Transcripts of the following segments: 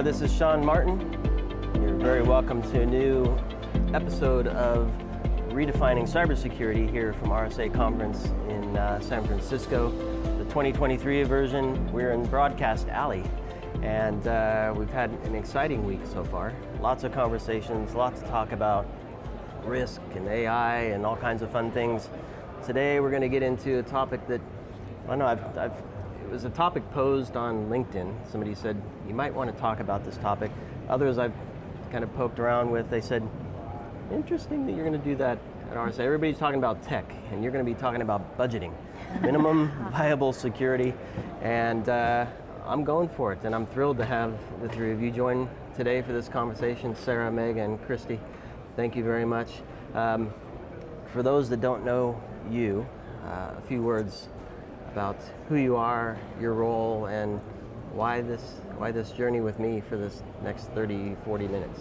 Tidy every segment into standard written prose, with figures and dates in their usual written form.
This is Sean Martin. You're very welcome to a new episode of Redefining Cybersecurity here from RSA Conference in San Francisco. The 2023 version, we're in Broadcast Alley, and we've had an exciting week so far. Lots of conversations, lots to talk about, risk and AI and all kinds of fun things. Today we're going to get into a topic that, it was a topic posed on LinkedIn. Somebody said, you might want to talk about this topic. Others I've kind of poked around with, they said, interesting that you're going to do that at RSA. Everybody's talking about tech, and you're going to be talking about budgeting, minimum viable security, and I'm going for it, and I'm thrilled to have the three of you join today for this conversation. Sarah, Meg, and Christy, thank you very much. For those that don't know you, a few words about who you are, your role, and why this journey with me for this next 30, 40 minutes.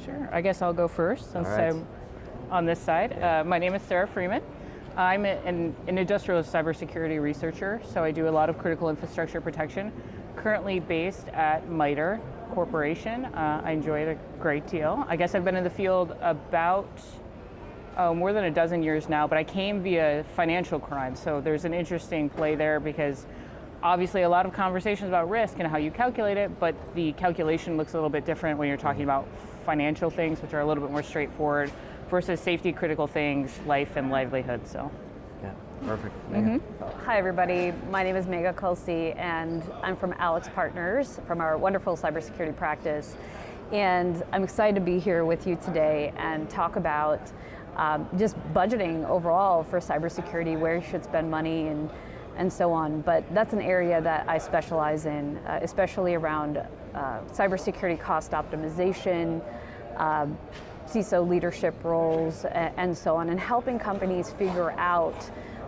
Sure, I guess I'll go first since right. I'm on this side. Yeah. My name is Sarah Freeman. I'm an industrial cybersecurity researcher, so I do a lot of critical infrastructure protection. Currently based at MITRE Corporation. I enjoy it a great deal. I guess I've been in the field about more than a dozen years now, but I came via financial crime, so there's an interesting play there because obviously a lot of conversations about risk and how you calculate it, but the calculation looks a little bit different when you're talking about financial things, which are a little bit more straightforward, versus safety critical things, life and livelihood. So, yeah, perfect. Hi everybody, my name is Mega Kulsi and I'm from Alex Partners, from our wonderful cybersecurity practice. And I'm excited to be here with you today and talk about just budgeting overall for cybersecurity, where you should spend money and so on. But that's an area that I specialize in, especially around cybersecurity cost optimization, CISO leadership roles, and so on, and helping companies figure out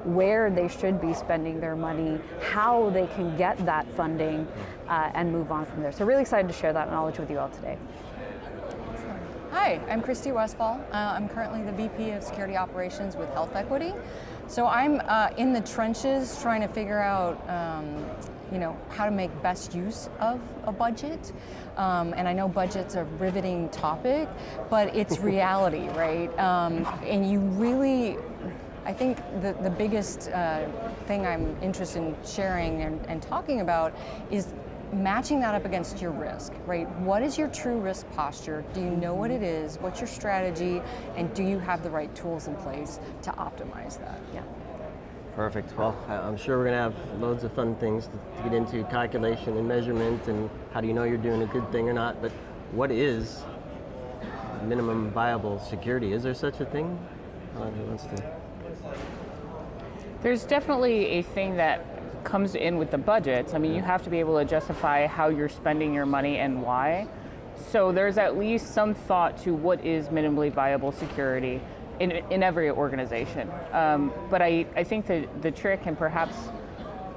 where they should be spending their money, how they can get that funding, and move on from there. So really excited to share that knowledge with you all today. Hi, I'm Christy Westfall. I'm currently the VP of Security Operations with Health Equity. So I'm in the trenches trying to figure out how to make best use of a budget. And I know budget's a riveting topic, but it's reality, right? And you really, I think the biggest thing I'm interested in sharing and talking about is matching that up against your risk, right? What is your true risk posture? Do you know what it is? What's your strategy? And do you have the right tools in place to optimize that? Yeah. Perfect. Well, I'm sure we're going to have loads of fun things to get into, calculation and measurement, and how do you know you're doing a good thing or not. But what is minimum viable security? Is there such a thing? Who wants to? there's definitely a thing that comes in with the budgets. I mean, you have to be able to justify how you're spending your money and why. So there's at least some thought to what is minimally viable security in every organization. But I think that the trick, and perhaps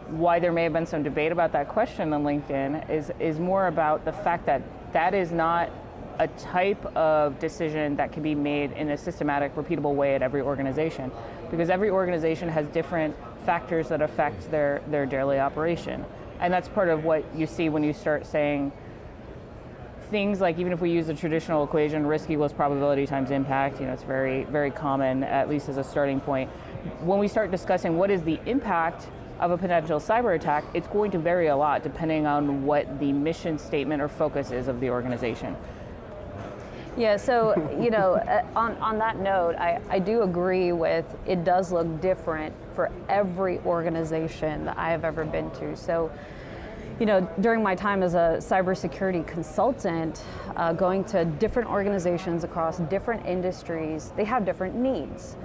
why there may have been some debate about that question on LinkedIn, is more about the fact that that is not a type of decision that can be made in a systematic, repeatable way at every organization, because every organization has different factors that affect their daily operation. And that's part of what you see when you start saying things like, even if we use the traditional equation, risk equals probability times impact, it's very, very common, at least as a starting point. When we start discussing what is the impact of a potential cyber attack, it's going to vary a lot depending on what the mission statement or focus is of the organization. Yeah, so, on that note, I do agree with it does look different for every organization that I have ever been to. So, during my time as a cybersecurity consultant, going to different organizations across different industries, they have different needs.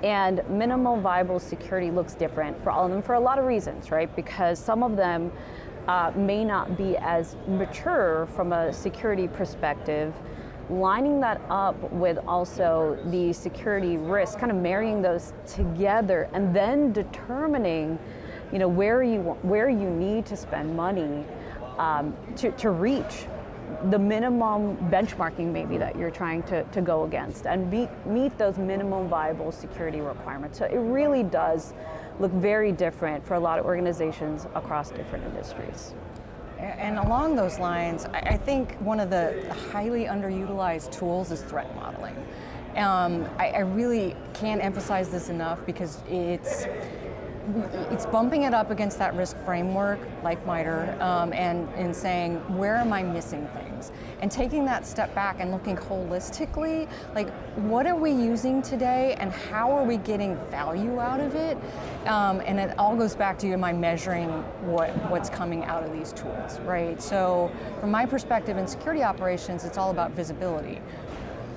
And minimal viable security looks different for all of them for a lot of reasons, right? Because some of them may not be as mature from a security perspective. Lining that up with also the security risk, kind of marrying those together, and then determining, where you need to spend money to reach the minimum benchmarking maybe that you're trying to go against and meet those minimum viable security requirements. So it really does look very different for a lot of organizations across different industries. And along those lines, I think one of the highly underutilized tools is threat modeling. I really can't emphasize this enough because it's bumping it up against that risk framework, like MITRE, and saying, where am I missing things? And taking that step back and looking holistically, like, what are we using today and how are we getting value out of it? And it all goes back to, am I measuring what's coming out of these tools, right? So from my perspective in security operations, it's all about visibility.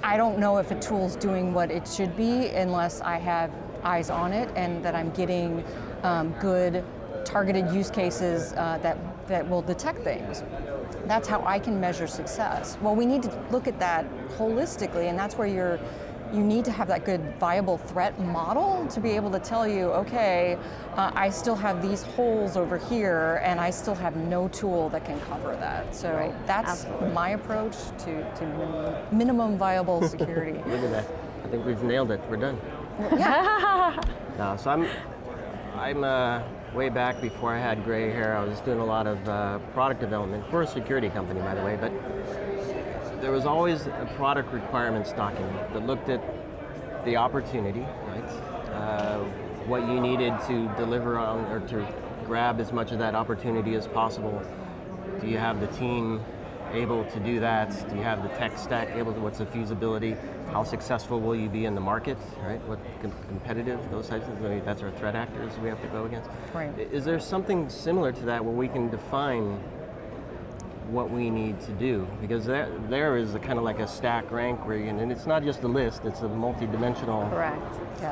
I don't know if a tool's doing what it should be unless I have eyes on it and that I'm getting good targeted use cases that will detect things. That's how I can measure success. Well, we need to look at that holistically, and that's where you need to have that good viable threat model to be able to tell you, okay, I still have these holes over here and I still have no tool that can cover that. So that's my approach to minimum viable security. Look at that. I think we've nailed it. We're done. Yeah. No, so I'm way back before I had gray hair. I was doing a lot of product development for a security company, by the way, but there was always a product requirements document that looked at the opportunity, right? What you needed to deliver on or to grab as much of that opportunity as possible. Do you have the team able to do that? Do you have the tech stack able to, what's the feasibility? How successful will you be in the market, right? What competitive, those types of things. Maybe that's our threat actors we have to go against. Right. Is there something similar to that where we can define what we need to do? Because there is a kind of like a stack rank where and it's not just a list, it's a multi-dimensional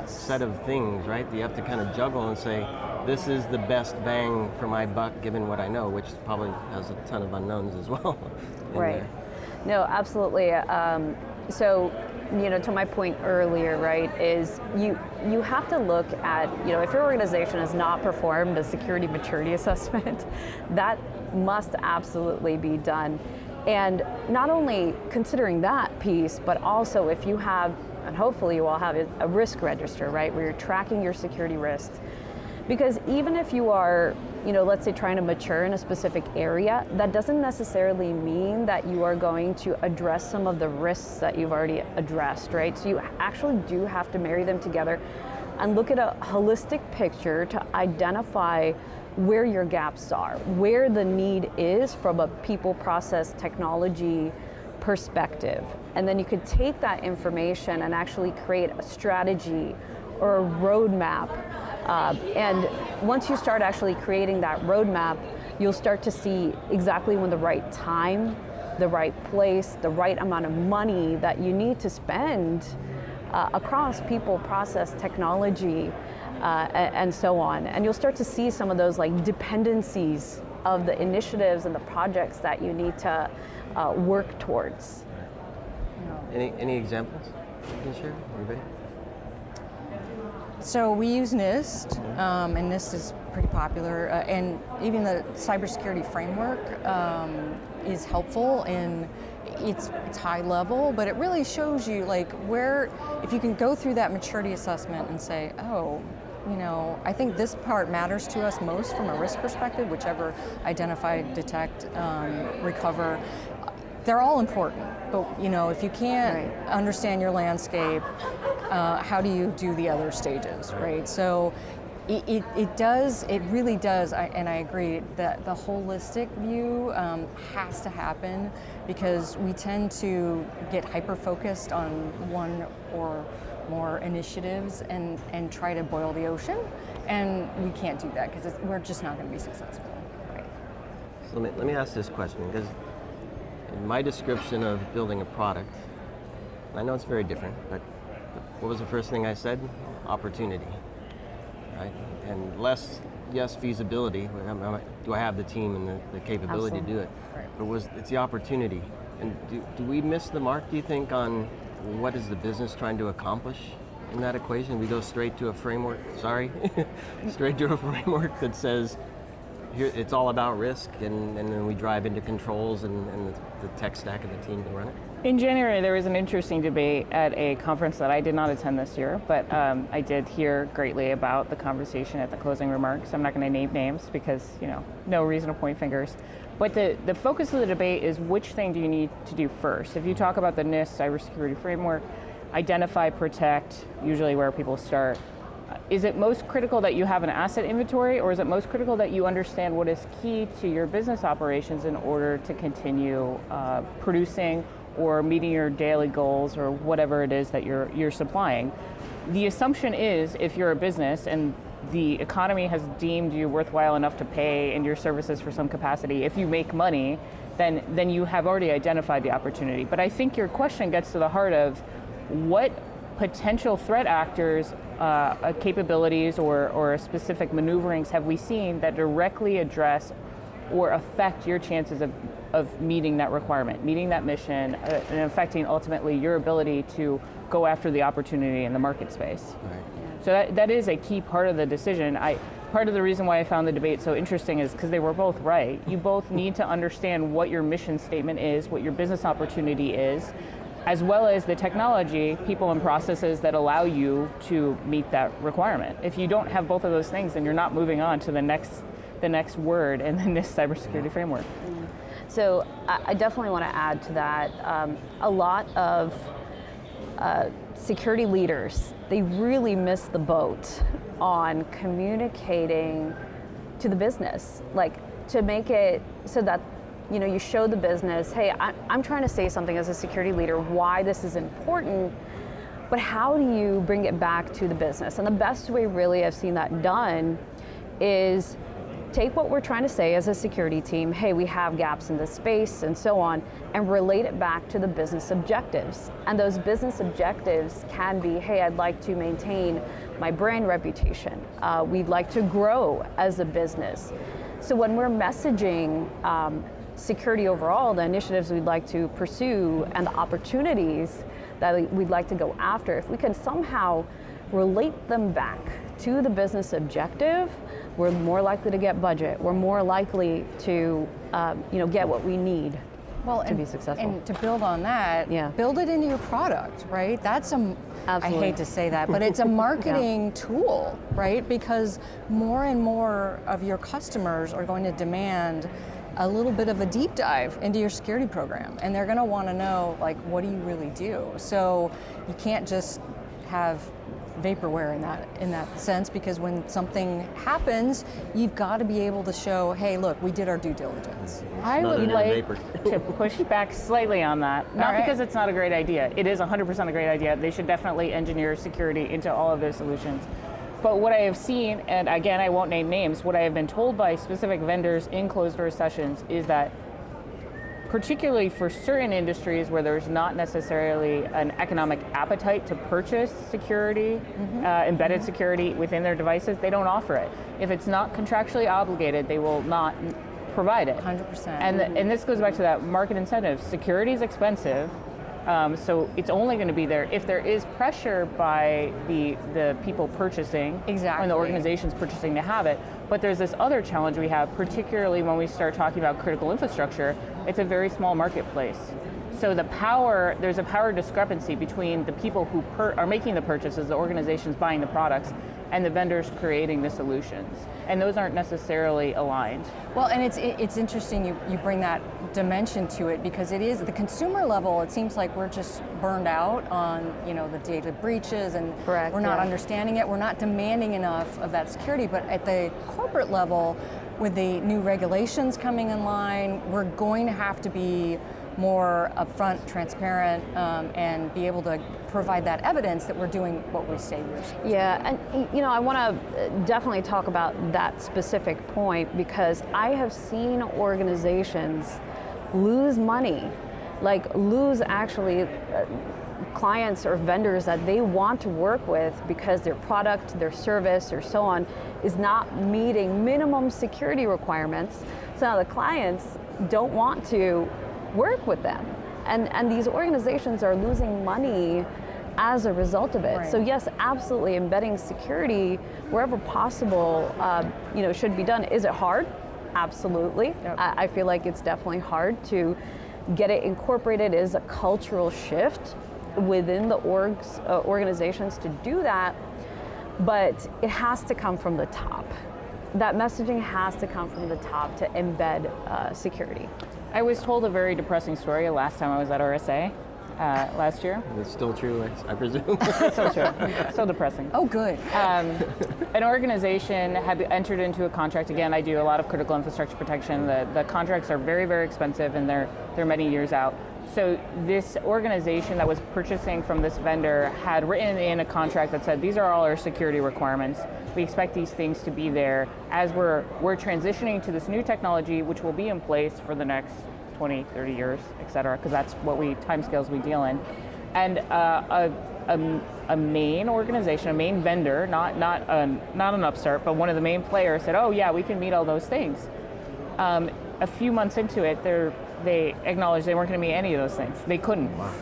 set of things, right? You have to kind of juggle and say, this is the best bang for my buck given what I know, which probably has a ton of unknowns as well. Right. No, absolutely. So, to my point earlier, right, is you have to look at, if your organization has not performed a security maturity assessment, that must absolutely be done. And not only considering that piece, but also if you have, and hopefully you all have a risk register, right, where you're tracking your security risks. Because even if you are, let's say trying to mature in a specific area, that doesn't necessarily mean that you are going to address some of the risks that you've already addressed, right? So you actually do have to marry them together and look at a holistic picture to identify where your gaps are, where the need is from a people, process, technology perspective. And then you could take that information and actually create a strategy or a roadmap. And once you start actually creating that roadmap, you'll start to see exactly when the right time, the right place, the right amount of money that you need to spend across people, process, technology, and so on. And you'll start to see some of those like dependencies of the initiatives and the projects that you need to work towards. Any examples you can share? Anybody? So we use NIST, and NIST is pretty popular, and even the cybersecurity framework is helpful in it's high level, but it really shows you like where, if you can go through that maturity assessment and say, oh, I think this part matters to us most from a risk perspective, whichever identify, detect, recover. They're all important, but if you can't understand your landscape, how do you do the other stages, right? So it really does, and I agree that the holistic view has to happen because we tend to get hyper-focused on one or more initiatives and try to boil the ocean, and we can't do that because we're just not going to be successful. Right. So let me ask this question, because in my description of building a product, I know it's very different, but what was the first thing I said? Opportunity, right? And less, yes, feasibility. Do I have the team and the capability to do it? Right. But it's the opportunity. And do we miss the mark, do you think, on what is the business trying to accomplish in that equation? We go straight to a framework, straight to a framework that says, here, it's all about risk, and then we drive into controls and the tech stack and the team to run it? In January, there was an interesting debate at a conference that I did not attend this year, but I did hear greatly about the conversation at the closing remarks. I'm not going to name names because, no reason to point fingers. But the focus of the debate is which thing do you need to do first? If you talk about the NIST cybersecurity framework, identify, protect, usually where people start. Is it most critical that you have an asset inventory, or is it most critical that you understand what is key to your business operations in order to continue producing or meeting your daily goals or whatever it is that you're supplying? The assumption is, if you're a business and the economy has deemed you worthwhile enough to pay in your services for some capacity, if you make money, then you have already identified the opportunity. But I think your question gets to the heart of what potential threat actors, capabilities, or specific maneuverings have we seen that directly address or affect your chances of meeting that requirement, meeting that mission, and affecting ultimately your ability to go after the opportunity in the market space. Right. So that is a key part of the decision. Part of the reason why I found the debate so interesting is because they were both right. You both need to understand what your mission statement is, what your business opportunity is, as well as the technology, people, and processes that allow you to meet that requirement. If you don't have both of those things, then you're not moving on to the next word in this cybersecurity framework. So I definitely want to add to that. A lot of security leaders, they really miss the boat on communicating to the business, like to make it so that you show the business, hey, I'm trying to say something as a security leader, why this is important, but how do you bring it back to the business? And the best way really I've seen that done is take what we're trying to say as a security team, hey, we have gaps in this space and so on, and relate it back to the business objectives. And those business objectives can be, hey, I'd like to maintain my brand reputation. We'd like to grow as a business. So when we're messaging security overall, the initiatives we'd like to pursue and the opportunities that we'd like to go after, if we can somehow relate them back to the business objective, we're more likely to get budget. We're more likely to get what we need to be successful. And to build on that, build it into your product, right? That's I hate to say that, but it's a marketing tool, right? Because more and more of your customers are going to demand a little bit of a deep dive into your security program, and they're going to want to know, like, what do you really do? So you can't just have vaporware in that sense, because when something happens, you've got to be able to show, hey, look, we did our due diligence. I would like to push back slightly on that, not because it's not a great idea. It is 100% a great idea. They should definitely engineer security into all of their solutions. But what I have seen, and again, I won't name names, what I have been told by specific vendors in closed door sessions is that particularly for certain industries where there's not necessarily an economic appetite to purchase security, embedded security within their devices, they don't offer it. If it's not contractually obligated, they will not provide it. 100%. And this goes back to that market incentive. Security is expensive, so it's only going to be there if there is pressure by the people purchasing, and the organizations purchasing to have it. But there's this other challenge we have, particularly when we start talking about critical infrastructure. It's a very small marketplace. So there's a power discrepancy between the people who are making the purchases, the organizations buying the products, and the vendors creating the solutions. And those aren't necessarily aligned. Well, and it's interesting you bring that dimension to it, because it is the consumer level. It seems like we're just burned out on the data breaches, and we're not understanding it. We're not demanding enough of that security. But at the corporate level, with the new regulations coming in line, we're going to have to be more upfront, transparent, and be able to provide that evidence that we're doing what we say we're supposed to do. And I want to definitely talk about that specific point, because I have seen organizations lose money, like lose actually clients or vendors that they want to work with because their product, their service, or so on is not meeting minimum security requirements. So now the clients don't want to work with them, and these organizations are losing money as a result of it. Right. So yes, absolutely, embedding security wherever possible, should be done. Is it hard? Absolutely. Yep. I feel like it's definitely hard to get it incorporated. It is a cultural shift within the organizations to do that, but it has to come from the top. That messaging has to come from the top to embed security. I was told a very depressing story last time I was at RSA last year. It's still true, I presume. So true. So depressing. Oh, good. An organization had entered into a contract. Again, I do a lot of critical infrastructure protection. The contracts are very, very expensive, and they're many years out. So this organization that was purchasing from this vendor had written in a contract that said, these are all our security requirements. We expect these things to be there as we're transitioning to this new technology, which will be in place for the next 20, 30 years, et cetera, because that's what timescales we deal in. And a main organization, a main vendor, not an upstart, but one of the main players said, oh yeah, we can meet all those things. A few months into it, they acknowledged they weren't going to meet any of those things. They couldn't. Wow.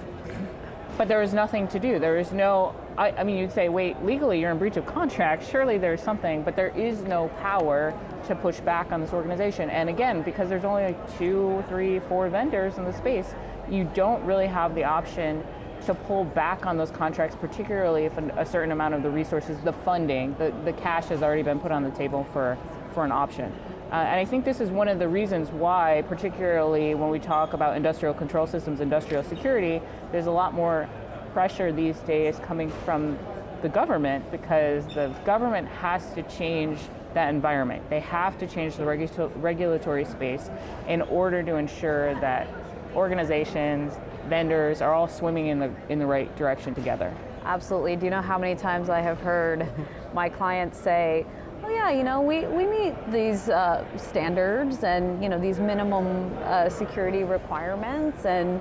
But there was nothing to do. There was no, I mean, you'd say, wait, legally you're in breach of contract, surely there's something, but there is no power to push back on this organization. And again, because there's only like 2, 3, 4 vendors in the space, you don't really have the option to pull back on those contracts, particularly if a certain amount of the resources, the funding, the cash has already been put on the table for an option. And I think this is one of the reasons why, particularly when we talk about industrial control systems, industrial security, there's a lot more pressure these days coming from the government, because the government has to change that environment. They have to change the regulatory space in order to ensure that organizations, vendors are all swimming in the right direction together. Absolutely. Do you know how many times I have heard my clients say, oh yeah, you know, we meet these standards and, you know, these minimum security requirements and,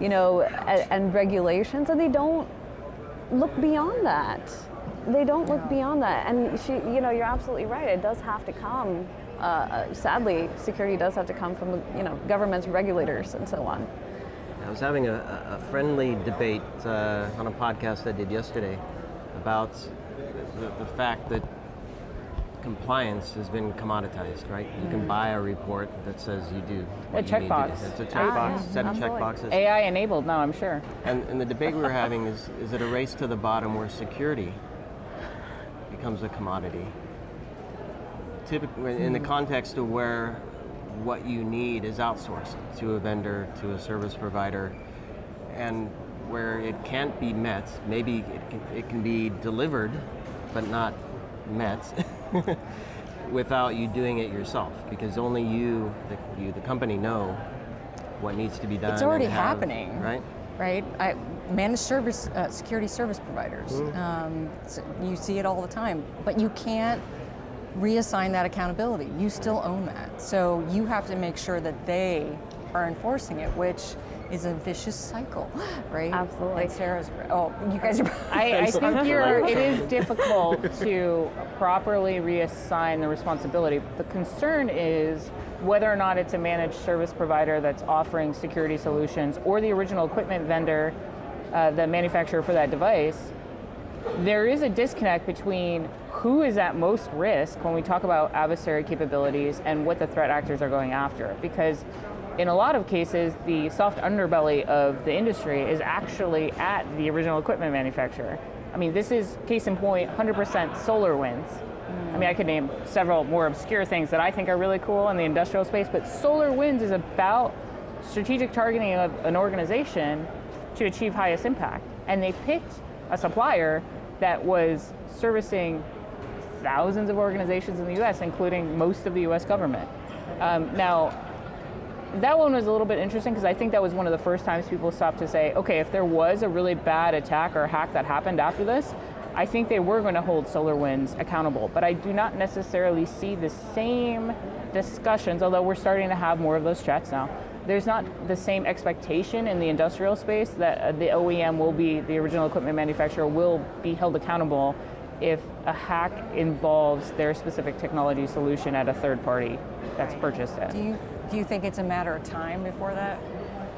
you know, and regulations, and they don't look beyond that. They don't look beyond that. And you know, you're absolutely right. It does have to come, sadly, security does have to come from, you know, governments, regulators, and so on. I was having a friendly debate on a podcast I did yesterday about the fact that compliance has been commoditized, right? You can buy a report that says you do what you need to do. It's a checkbox, set of checkboxes. AI enabled now, I'm sure. And the debate we were having is it a race to the bottom where security becomes a commodity? Typically, in the context of where what you need is outsourced to a vendor, to a service provider, and where it can't be met, maybe it can be delivered, but not met without you doing it yourself, because only you, the company, know what needs to be done. It's already happening, right? Right. Managed service security service providers. So you see it all the time, but you can't reassign that accountability. You still own that, so you have to make sure that they are enforcing it, which is a vicious cycle, right? Absolutely. And Sarah's, you guys are. I think it is difficult to properly reassign the responsibility. The concern is whether or not it's a managed service provider that's offering security solutions or the original equipment vendor, the manufacturer for that device. There is a disconnect between who is at most risk when we talk about adversary capabilities and what the threat actors are going after, because in a lot of cases, the soft underbelly of the industry is actually at the original equipment manufacturer. I mean, this is case in point, 100% SolarWinds. I mean, I could name several more obscure things that I think are really cool in the industrial space, but SolarWinds is about strategic targeting of an organization to achieve highest impact. And they picked a supplier that was servicing thousands of organizations in the US, including most of the US government. Now, that one was a little bit interesting because I think that was one of the first times people stopped to say, okay, if there was a really bad attack or hack that happened after this, I think they were going to hold SolarWinds accountable. But I do not necessarily see the same discussions, although we're starting to have more of those chats now. There's not the same expectation in the industrial space that the OEM will be, the original equipment manufacturer will be held accountable if a hack involves their specific technology solution at a third party that's purchased it. Do you think it's a matter of time before that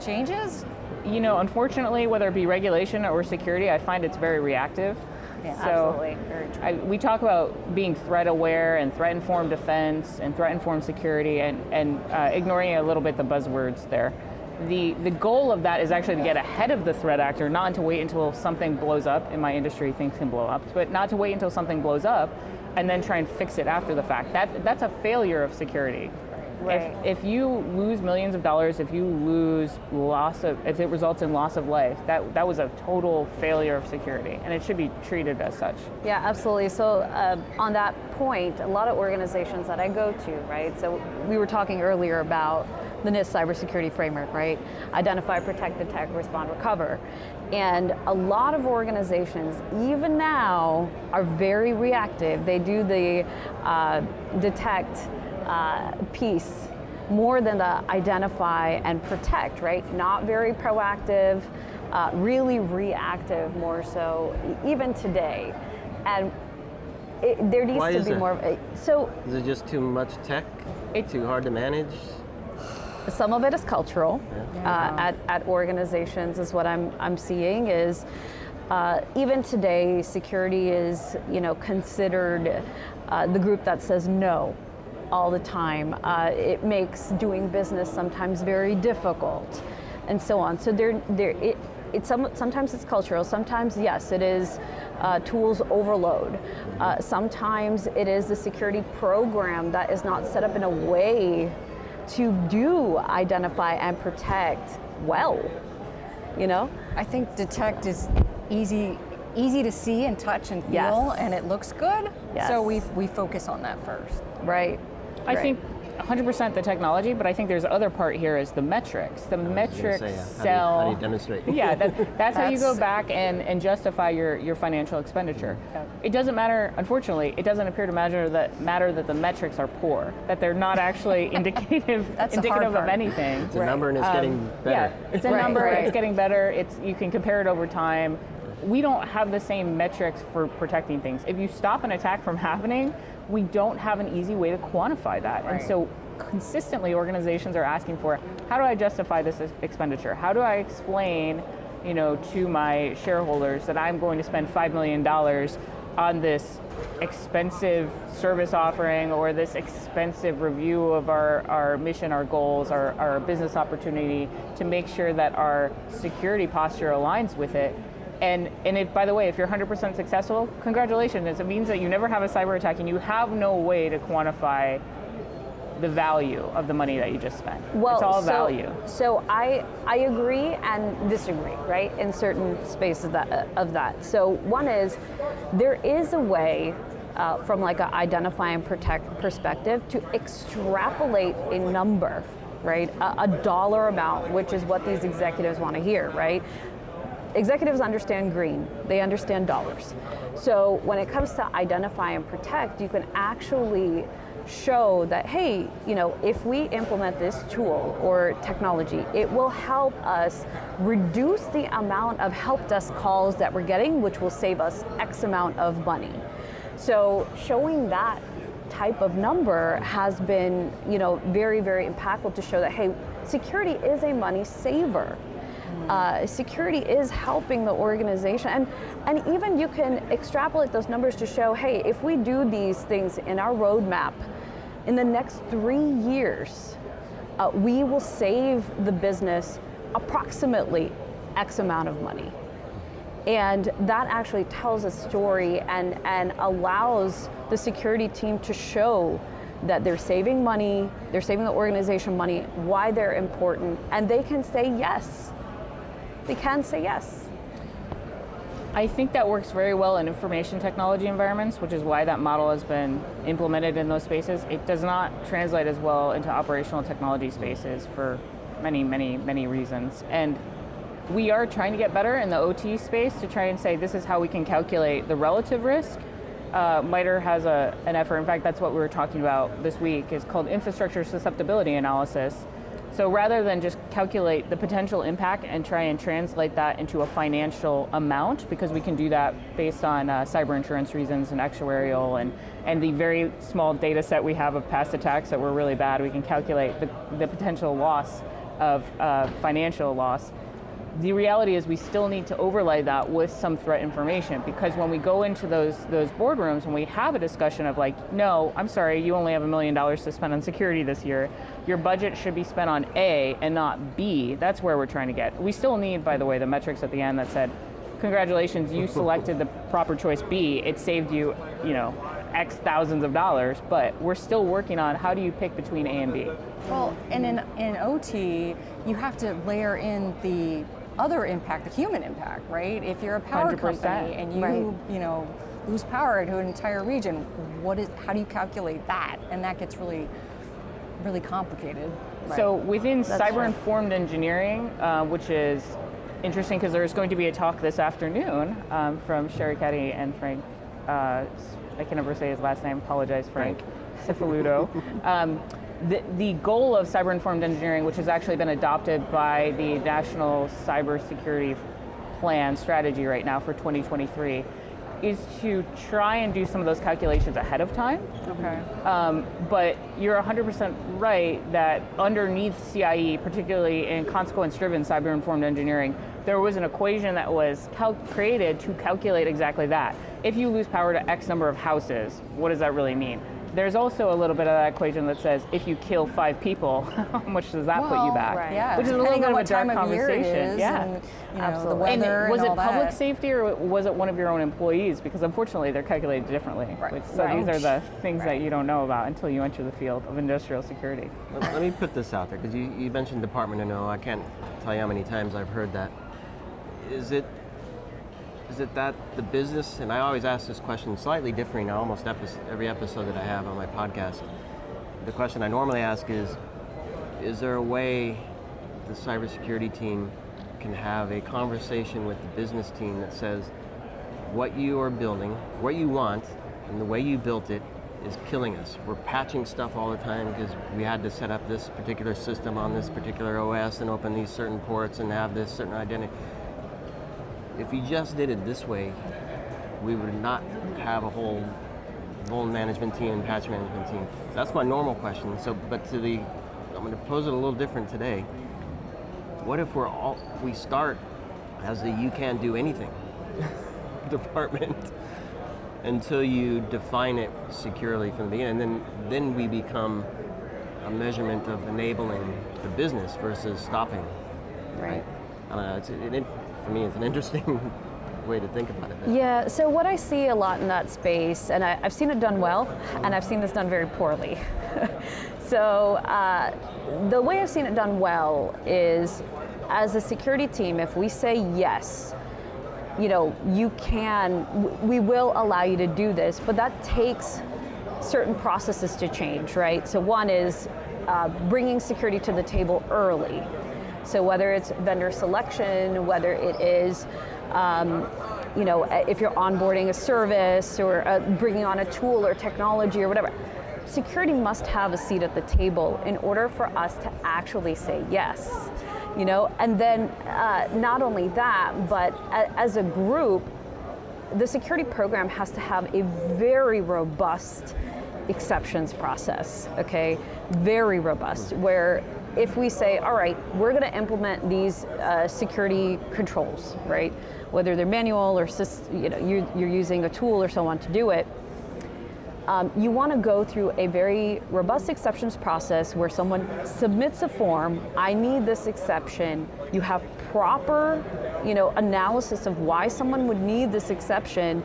changes? You know, unfortunately, whether it be regulation or security, I find it's very reactive. Yeah, so absolutely. Very true. we talk about being threat aware and threat informed defense and threat informed security and ignoring a little bit the buzzwords there. the goal of that is actually to get ahead of the threat actor, not to wait until something blows up. In my industry, things can blow up, but not to wait until something blows up and then try and fix it after the fact. That's a failure of security. Right. If you lose millions of dollars, if it results in loss of life, that was a total failure of security, and it should be treated as such. Yeah, absolutely. So on that point, a lot of organizations that I go to, right? So we were talking earlier about the NIST cybersecurity framework, right? Identify, protect, detect, respond, recover. And a lot of organizations, even now, are very reactive. They do the detect piece more than the identify and protect, right? Not very proactive, really reactive more so, even today. And there needs Why to is be that? more of a, so Is it just too much tech? Too hard to manage? some of it is cultural at organizations is what I'm seeing is even today security is considered the group that says no all the time. It makes doing business sometimes very difficult and so on. So sometimes it's cultural, sometimes yes it is tools overload. Sometimes it is the security program that is not set up in a way to do identify and protect well, I think detect is easy to see and touch and feel, Yes. and it looks good. Yes. So we focus on that first. Right. I Right. think 100% the technology, but I think there's other part here is the metrics. The metrics sell. How do you demonstrate? Yeah, that's how you go That's- back and justify your financial expenditure. It doesn't matter, unfortunately, it doesn't appear to matter that the metrics are poor, that they're not actually indicative That's the hard of part. anything. It's a number and it's getting better. Yeah, it's a Right, number, right. it's getting better, you can compare it over time. We don't have the same metrics for protecting things. If you stop an attack from happening, we don't have an easy way to quantify that. And Right. so consistently organizations are asking for, how do I justify this expenditure? How do I explain, to my shareholders that I'm going to spend $5 million on this expensive service offering or this expensive review of our mission, our goals, our business opportunity to make sure that our security posture aligns with it. And if, by the way, if you're 100% successful, congratulations. It means that you never have a cyber attack and you have no way to quantify the value of the money that you just spent. It's all value. So I agree and disagree, right, in certain spaces of that. So one is, there is a way from like an identify and protect perspective to extrapolate a number, right, a dollar amount, which is what these executives want to hear, right? Executives understand green, they understand dollars. So when it comes to identify and protect, you can actually show that, hey, if we implement this tool or technology, it will help us reduce the amount of help desk calls that we're getting, which will save us X amount of money. So showing that type of number has been, very, very impactful to show that, hey, security is a money saver. Security is helping the organization, and even you can extrapolate those numbers to show, hey, if we do these things in our roadmap, in the next 3 years, we will save the business approximately X amount of money. And that actually tells a story and allows the security team to show that they're saving money, they're saving the organization money, why they're important, and they can say yes. They can say yes. I think that works very well in information technology environments, which is why that model has been implemented in those spaces. It does not translate as well into operational technology spaces for many, many, many reasons. And we are trying to get better in the OT space to try and say this is how we can calculate the relative risk. MITRE has an effort, in fact, that's what we were talking about this week, is called infrastructure susceptibility analysis. So rather than just calculate the potential impact and try and translate that into a financial amount, because we can do that based on cyber insurance reasons and actuarial and the very small data set we have of past attacks that were really bad, we can calculate the potential loss of financial loss. the reality is we still need to overlay that with some threat information, because when we go into those boardrooms and we have a discussion of like, no, I'm sorry, you only have $1 million to spend on security this year. Your budget should be spent on A and not B. That's where we're trying to get. We still need, by the way, the metrics at the end that said, congratulations, you selected the proper choice B. It saved you, X thousands of dollars, but we're still working on how do you pick between A and B. Well, and in OT, you have to layer in the other impact, the human impact, right? If you're a power 100%. company and you, lose power to an entire region, how do you calculate that? And that gets really, really complicated. So within That's cyber-informed engineering, which is interesting because there's going to be a talk this afternoon from Sherry Caddy and Frank, I can never say his last name, apologize, Frank Cifaludo. The goal of cyber-informed engineering, which has actually been adopted by the National Cybersecurity Plan strategy right now for 2023, is to try and do some of those calculations ahead of time. Okay. But you're 100% right that underneath CIE, particularly in consequence-driven cyber-informed engineering, there was an equation that was created to calculate exactly that. If you lose power to X number of houses, what does that really mean? There's also a little bit of that equation that says if you kill 5 people, how much does that put you back? right. Yeah, Which is a little depending bit on of a what dark time of year it conversation. is, Yeah. and the Absolutely. weather And was and it all public that. safety or was it one of your own employees? Because unfortunately they're calculated differently. Right. So Right. these are the things that you don't know about until you enter the field of industrial security. Let me put this out there, because you mentioned Department of No. I can't tell you how many times I've heard that. Is it that the business, and I always ask this question slightly differing almost every episode that I have on my podcast. The question I normally ask is there a way the cybersecurity team can have a conversation with the business team that says what you are building, what you want, and the way you built it is killing us. We're patching stuff all the time because we had to set up this particular system on this particular OS and open these certain ports and have this certain identity. If we just did it this way, we would not have a whole vulnerability management team and patch management team. That's my normal question. But I'm going to pose it a little different today. What if we start as the you can't do anything department until you define it securely from the beginning, and then we become a measurement of enabling the business versus stopping. Right. I don't know. For me, it's an interesting way to think about it. Yeah, so what I see a lot in that space, and I've seen it done well, and I've seen this done very poorly. So the way I've seen it done well is, as a security team, if we say yes, we will allow you to do this, but that takes certain processes to change, right? So one is bringing security to the table early. So whether it's vendor selection, whether it is, if you're onboarding a service or bringing on a tool or technology or whatever, security must have a seat at the table in order for us to actually say yes. And then not only that, but as a group, the security program has to have a very robust exceptions process, okay? Very robust, where if we say, all right, we're going to implement these security controls, right? Whether they're manual or you're using a tool or so on to do it, you want to go through a very robust exceptions process where someone submits a form. I need this exception. You have proper, analysis of why someone would need this exception.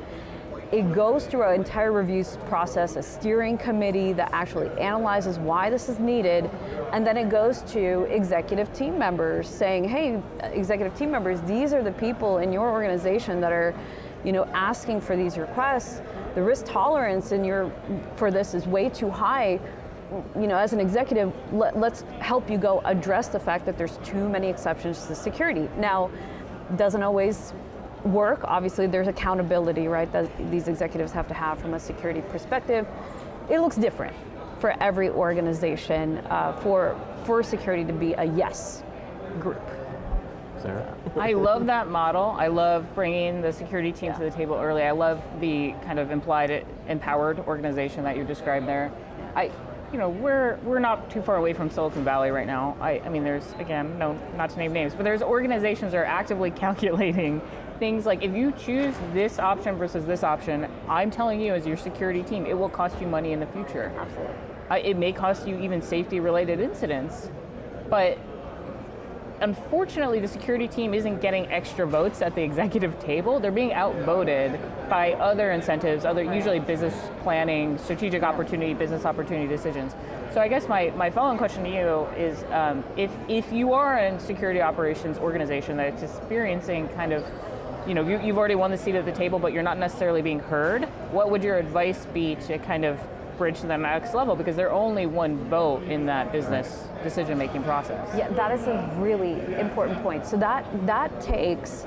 It goes through an entire review process, a steering committee that actually analyzes why this is needed, and then it goes to executive team members saying, hey, executive team members, these are the people in your organization that are, asking for these requests. The risk tolerance for this is way too high. As an executive, let's help you go address the fact that there's too many exceptions to security. Now, doesn't always work. Obviously, there's accountability, right, that these executives have to have from a security perspective. It looks different for every organization for security to be a yes group. Sarah? I love that model. I love bringing the security team to the table early. I love the kind of implied empowered organization that you described there. we're not too far away from Silicon Valley right now. I mean, there's, again, no, not to name names, but there's organizations that are actively calculating things like, if you choose this option versus this option, I'm telling you as your security team, it will cost you money in the future. Absolutely. It may cost you even safety-related incidents, but unfortunately, the security team isn't getting extra votes at the executive table. They're being outvoted by other incentives, usually business planning, strategic opportunity, business opportunity decisions. So I guess my follow-on question to you is, if you are a security operations organization that's experiencing kind of, you've already won the seat at the table, but you're not necessarily being heard, what would your advice be to kind of bridge to the next level, because they're only one vote in that business decision-making process? Yeah, that is a really important point. So that takes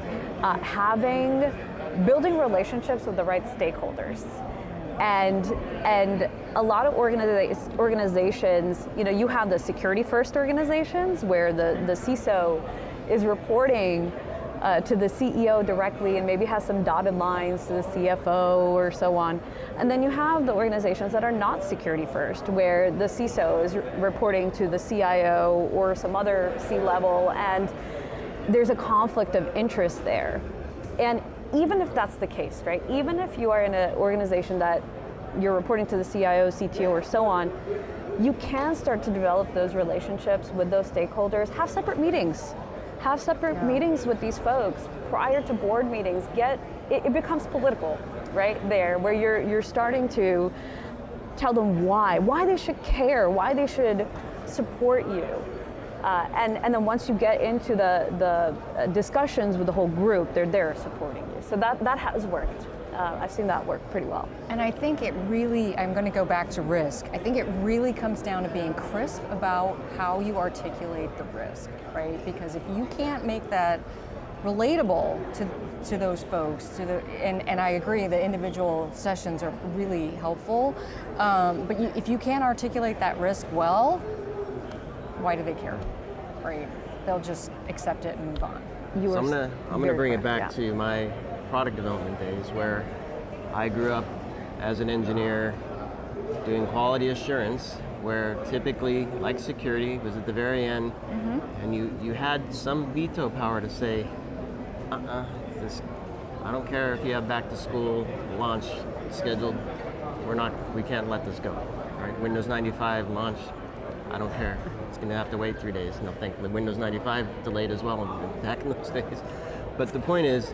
building relationships with the right stakeholders. And a lot of organizations, you have the security first organizations where the CISO is reporting to the CEO directly and maybe has some dotted lines to the CFO or so on. And then you have the organizations that are not security first, where the CISO is reporting to the CIO or some other C-level, and there's a conflict of interest there. And even if that's the case, right? Even if you are in an organization that you're reporting to the CIO, CTO, or so on, you can start to develop those relationships with those stakeholders. Have separate meetings. Have separate meetings with these folks prior to board meetings. It becomes political, right there, where you're starting to tell them why they should care, why they should support you. And then once you get into the discussions with the whole group, they're there supporting you. So that has worked. I've seen that work pretty well. And I think it really, I'm going to go back to risk. I think it really comes down to being crisp about how you articulate the risk, right? Because if you can't make that relatable to those folks, and I agree, the individual sessions are really helpful, but if you can't articulate that risk well, why do they care, right? They'll just accept it and move on. So I'm gonna bring it back to my product development days, where I grew up as an engineer doing quality assurance, where typically, like security, was at the very end, and you had some veto power to say, I don't care if you have back to school launch scheduled, we can't let this go, right? Windows 95 launch, I don't care. It's going to have to wait 3 days. No, thankfully, Windows 95 delayed as well back in those days. But the point is,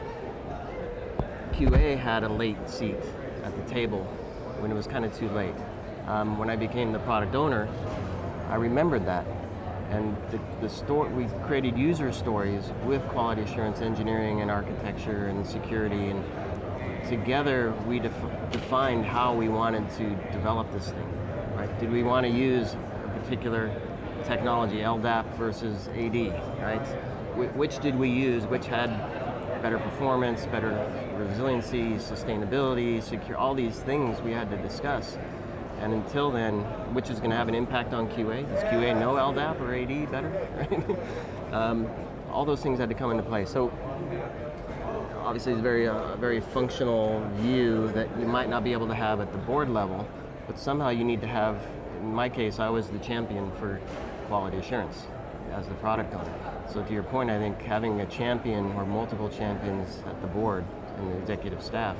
QA had a late seat at the table when it was kind of too late. When I became the product owner, I remembered that. And we created user stories with quality assurance engineering and architecture and security, and together we defined how we wanted to develop this thing, right? Did we want to use a particular technology, LDAP versus AD, right? Which did we use, which had better performance, better resiliency, sustainability, secure, all these things we had to discuss. And until then, which is going to have an impact on QA? Does QA know LDAP or AD better? Right? All those things had to come into play. So obviously it's a very functional view that you might not be able to have at the board level, but somehow you need to have, in my case, I was the champion for quality assurance as the product owner. So to your point, I think having a champion or multiple champions at the board and the executive staff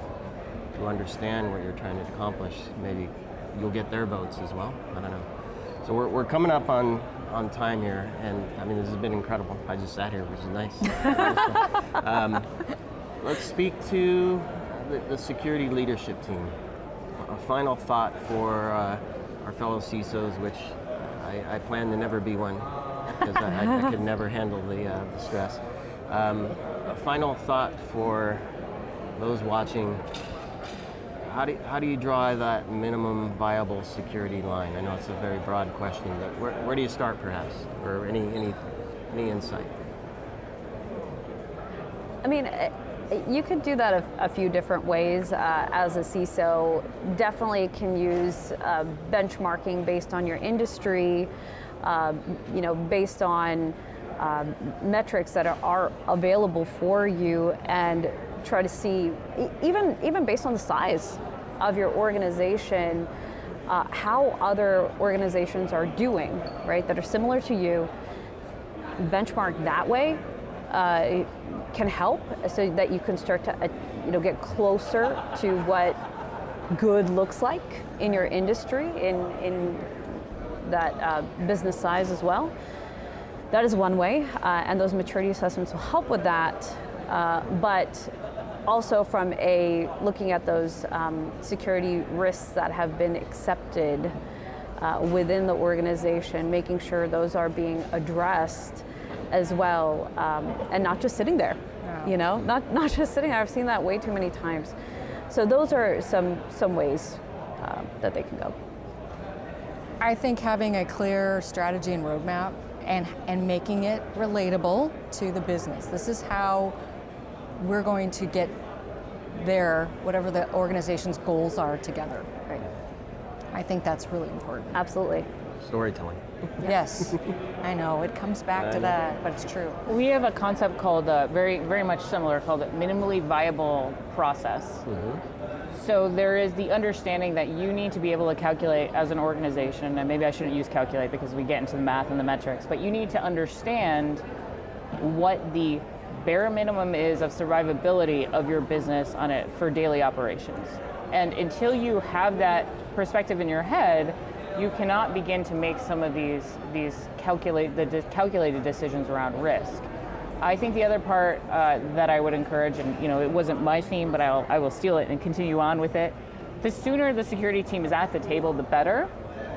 who understand what you're trying to accomplish, maybe you'll get their votes as well. I don't know. So we're coming up on time here, and I mean, this has been incredible. I just sat here, which is nice. Let's speak to the security leadership team. A final thought for our fellow CISOs, which I plan to never be one, because I could never handle the stress. A final thought for those watching. How do you draw that minimum viable security line? I know it's a very broad question, but where do you start, perhaps, or any insight? I mean, you could do that a few different ways. As a CISO, definitely can use benchmarking based on your industry, based on metrics that are available for you, and try to see, even based on the size of your organization, how other organizations are doing, right, that are similar to you, benchmark that way can help so that you can start to get closer to what good looks like in your industry, in that business size as well. That is one way, and those maturity assessments will help with that. But also from looking at those security risks that have been accepted within the organization, making sure those are being addressed as well, and not just sitting there, not just sitting there. I've seen that way too many times. So those are some ways that they can go. I think having a clear strategy and roadmap and making it relatable to the business. This is how we're going to get there, whatever the organization's goals are together. Right. I think that's really important. Absolutely. Storytelling. Yes, I know, it comes back to that, but it's true. We have a concept called, very, very much similar, called minimally viable process. Mm-hmm. So there is the understanding that you need to be able to calculate as an organization, and maybe I shouldn't use calculate because we get into the math and the metrics, but you need to understand what the bare minimum is of survivability of your business on it for daily operations. And until you have that perspective in your head, you cannot begin to make some of these calculated decisions around risk. I think the other part that I would encourage, and it wasn't my theme, but I will steal it and continue on with it. The sooner the security team is at the table, the better.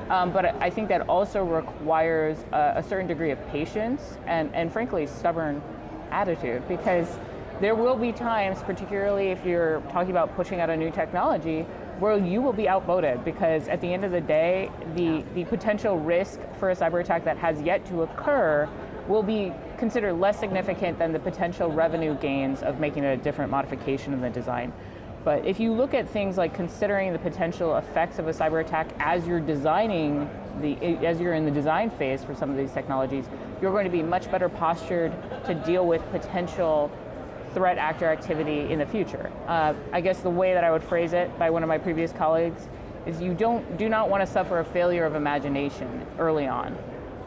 But I think that also requires a certain degree of patience and frankly, stubborn attitude, because there will be times, particularly if you're talking about pushing out a new technology, where you will be outvoted, because at the end of the day, the potential risk for a cyber attack that has yet to occur will be considered less significant than the potential revenue gains of making a different modification in the design. But if you look at things like considering the potential effects of a cyber attack as you're designing as you're in the design phase for some of these technologies, you're going to be much better postured to deal with potential threat actor activity in the future. I guess the way that I would phrase it by one of my previous colleagues is you do not want to suffer a failure of imagination early on.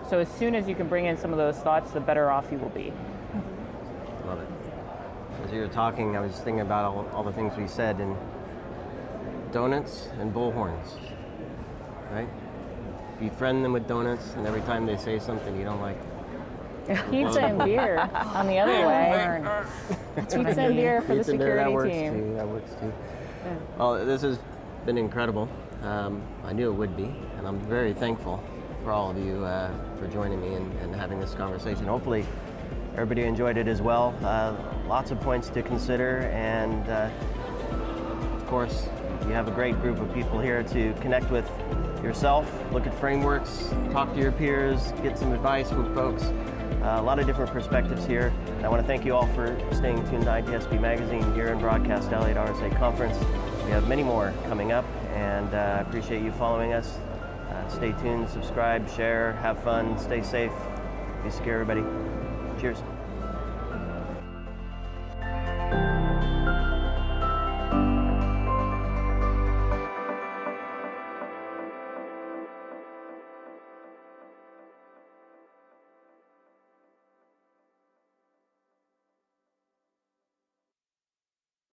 So as soon as you can bring in some of those thoughts, the better off you will be. Love it. As you were talking, I was thinking about all the things we said, and donuts and bullhorns, right? Befriend them with donuts, and every time they say something you don't like, pizza and beer on the other way. Pizza and beer for the security team. That works too. Yeah. Well, this has been incredible. I knew it would be, and I'm very thankful for all of you for joining me and having this conversation. Hopefully everybody enjoyed it as well. Lots of points to consider, and of course you have a great group of people here to connect with yourself, look at frameworks, talk to your peers, get some advice from folks. A lot of different perspectives here. And I want to thank you all for staying tuned to ITSPmagazine here in Broadcast Alley at RSA Conference. We have many more coming up, and I appreciate you following us. Stay tuned, subscribe, share, have fun, stay safe, be secure, everybody. Cheers.